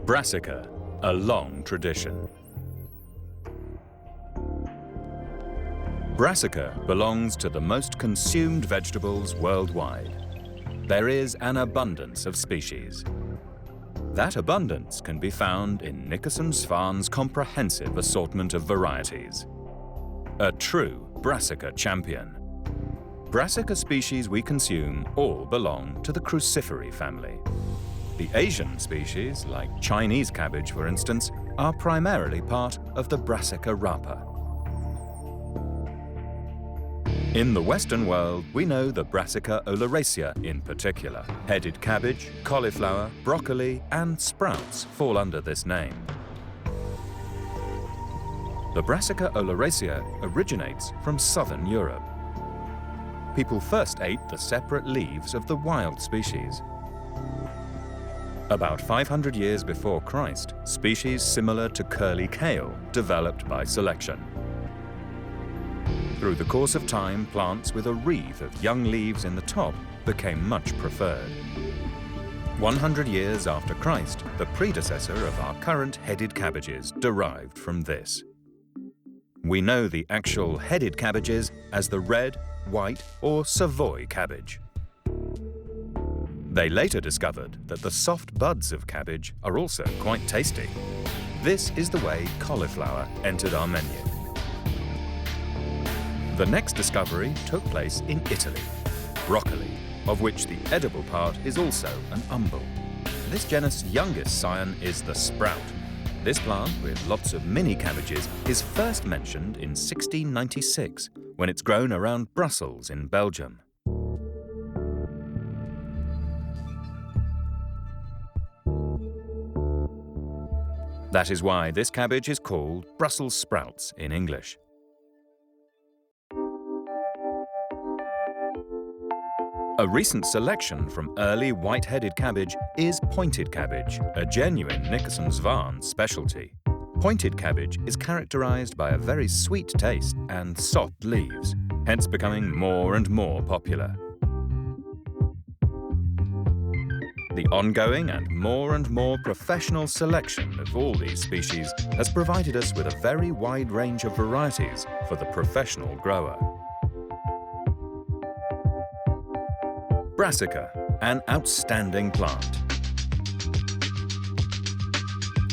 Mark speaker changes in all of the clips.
Speaker 1: Brassica, a long tradition. Brassica belongs to the most consumed vegetables worldwide. There is an abundance of species. That abundance can be found in Nickerson-Zwaan's comprehensive assortment of varieties. A true Brassica champion. Brassica species we consume all belong to the cruciferae family. The Asian species, like Chinese cabbage for instance, are primarily part of the Brassica rapa. In the Western world, we know the Brassica oleracea in particular. Headed cabbage, cauliflower, broccoli, and sprouts fall under this name. The Brassica oleracea originates from southern Europe. People first ate the separate leaves of the wild species. About 500 years before Christ, species similar to curly kale developed by selection. Through the course of time, plants with a wreath of young leaves in the top became much preferred. 100 years after Christ, the predecessor of our current headed cabbages derived from this. We know the actual headed cabbages as the red, white, or Savoy cabbage. They later discovered that the soft buds of cabbage are also quite tasty. This is the way cauliflower entered our menu. The next discovery took place in Italy. Broccoli, of which the edible part is also an umbel. This genus' youngest scion is the sprout. This plant, with lots of mini cabbages, is first mentioned in 1696, when it's grown around Brussels in Belgium. That is why this cabbage is called Brussels sprouts in English. A recent selection from early white-headed cabbage is pointed cabbage, a genuine Nickerson-Zwaan specialty. Pointed cabbage is characterized by a very sweet taste and soft leaves, hence becoming more and more popular. The ongoing and more professional selection of all these species has provided us with a very wide range of varieties for the professional grower. Brassica, an outstanding plant.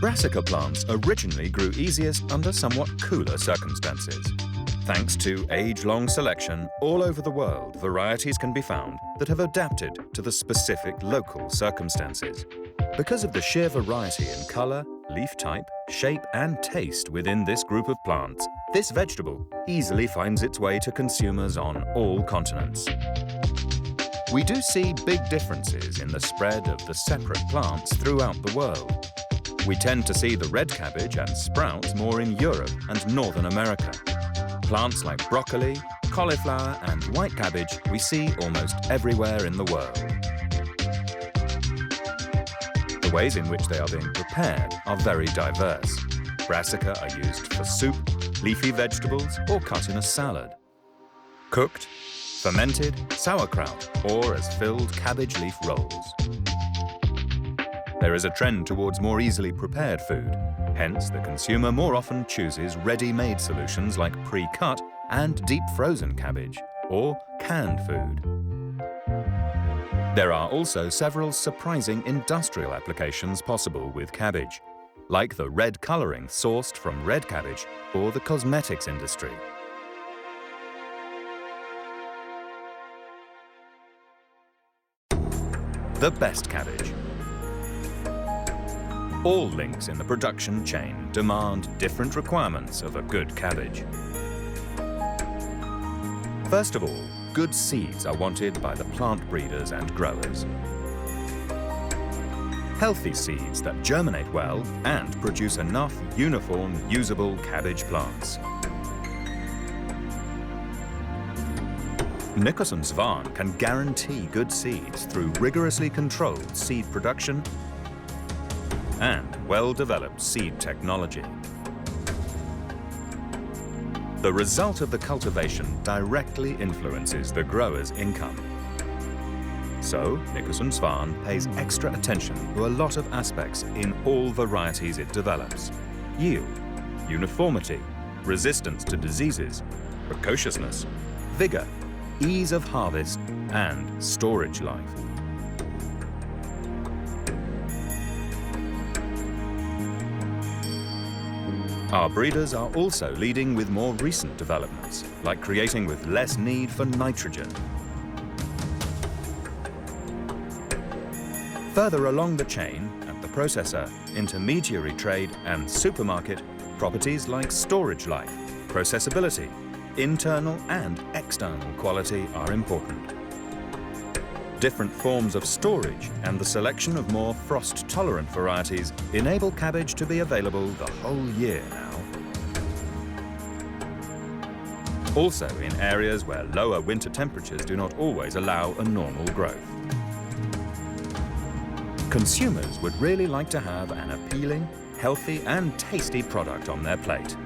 Speaker 1: Brassica plants originally grew easiest under somewhat cooler circumstances. Thanks to age-long selection, all over the world, varieties can be found that have adapted to the specific local circumstances. Because of the sheer variety in color, leaf type, shape, and taste within this group of plants, this vegetable easily finds its way to consumers on all continents. We do see big differences in the spread of the separate plants throughout the world. We tend to see the red cabbage and sprouts more in Europe and Northern America. Plants like broccoli, cauliflower, and white cabbage we see almost everywhere in the world. The ways in which they are being prepared are very diverse. Brassica are used for soup, leafy vegetables, or cut in a salad. Cooked, fermented, sauerkraut, or as filled cabbage leaf rolls. There is a trend towards more easily prepared food. Hence, the consumer more often chooses ready-made solutions like pre-cut and deep-frozen cabbage, or canned food. There are also several surprising industrial applications possible with cabbage, like the red coloring sourced from red cabbage or the cosmetics industry. The best cabbage. All links in the production chain demand different requirements of a good cabbage. First of all, good seeds are wanted by the plant breeders and growers. Healthy seeds that germinate well and produce enough uniform, usable cabbage plants. Nickerson-Zwaan can guarantee good seeds through rigorously controlled seed production and well-developed seed technology. The result of the cultivation directly influences the grower's income. So, Nickerson-Zwaan pays extra attention to a lot of aspects in all varieties it develops. Yield, uniformity, resistance to diseases, precociousness, vigor, ease of harvest, and storage life. Our breeders are also leading with more recent developments, like creating with less need for nitrogen. Further along the chain, at the processor, intermediary trade and supermarket, properties like storage life, processability, internal and external quality are important. Different forms of storage and the selection of more frost-tolerant varieties enable cabbage to be available the whole year now. Also in areas where lower winter temperatures do not always allow a normal growth. Consumers would really like to have an appealing, healthy and tasty product on their plate.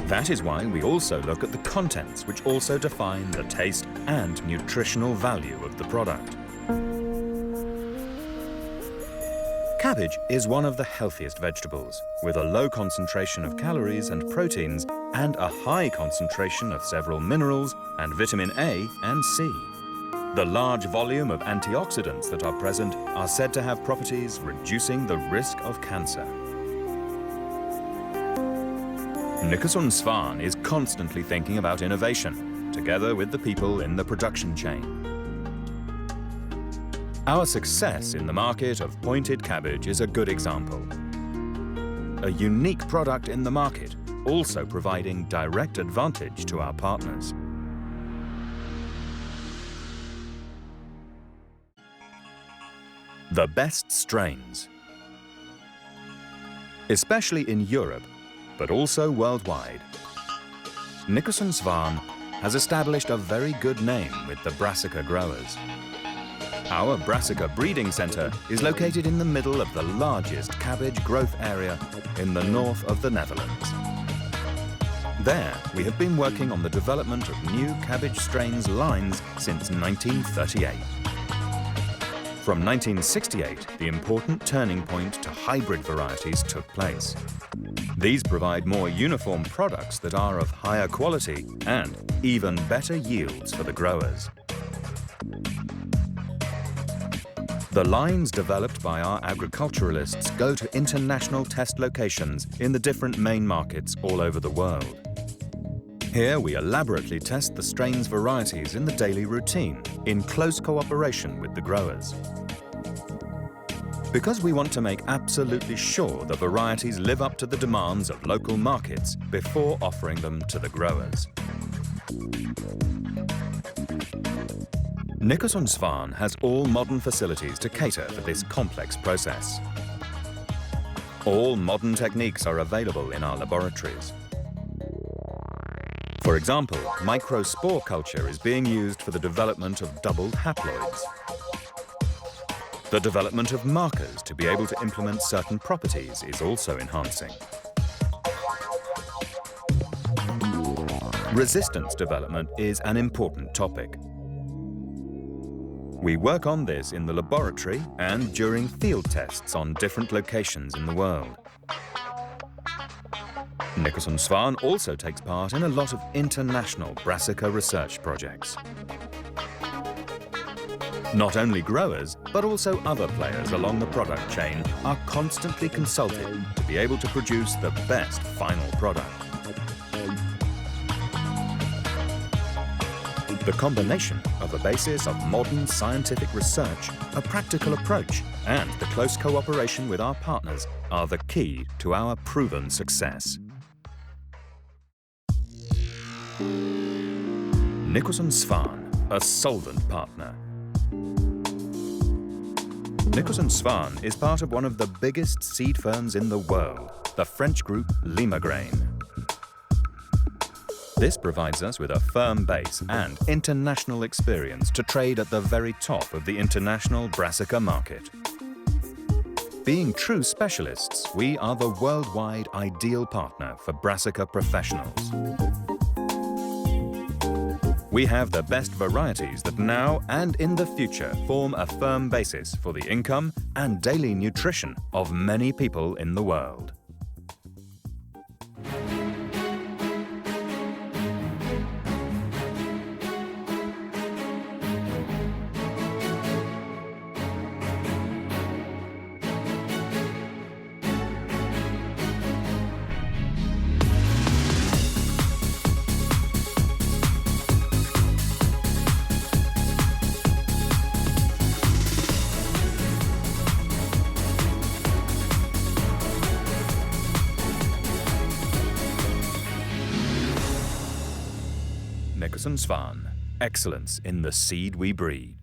Speaker 1: That is why we also look at the contents, which also define the taste and nutritional value of the product. Cabbage is one of the healthiest vegetables, with a low concentration of calories and proteins and a high concentration of several minerals and vitamin A and C. The large volume of antioxidants that are present are said to have properties reducing the risk of cancer. Nickerson-Zwaan is constantly thinking about innovation, together with the people in the production chain. Our success in the market of pointed cabbage is a good example. A unique product in the market, also providing direct advantage to our partners. The best strains. Especially in Europe, but also worldwide, Nickerson-Zwaan has established a very good name with the Brassica growers. Our Brassica breeding centre is located in the middle of the largest cabbage growth area in the north of the Netherlands. There, we have been working on the development of new cabbage strains lines since 1938. From 1968, the important turning point to hybrid varieties took place. These provide more uniform products that are of higher quality and even better yields for the growers. The lines developed by our agriculturalists go to international test locations in the different main markets all over the world. Here we elaborately test the strain's varieties in the daily routine, in close cooperation with the growers. Because we want to make absolutely sure the varieties live up to the demands of local markets before offering them to the growers. Nickerson-Zwaan has all modern facilities to cater for this complex process. All modern techniques are available in our laboratories. For example, microspore culture is being used for the development of doubled haploids. The development of markers to be able to implement certain properties is also enhancing. Resistance development is an important topic. We work on this in the laboratory and during field tests on different locations in the world. Nickerson-Zwaan also takes part in a lot of international Brassica research projects. Not only growers, but also other players along the product chain are constantly consulted to be able to produce the best final product. The combination of a basis of modern scientific research, a practical approach, and the close cooperation with our partners are the key to our proven success. Nickerson-Zwaan, a solvent partner. Nickerson-Zwaan is part of one of the biggest seed firms in the world, the French group Limagrain. This provides us with a firm base and international experience to trade at the very top of the international Brassica market. Being true specialists, we are the worldwide ideal partner for Brassica professionals. We have the best varieties that now and in the future form a firm basis for the income and daily nutrition of many people in the world. Nickerson-Zwaan, excellence in the seed we breed.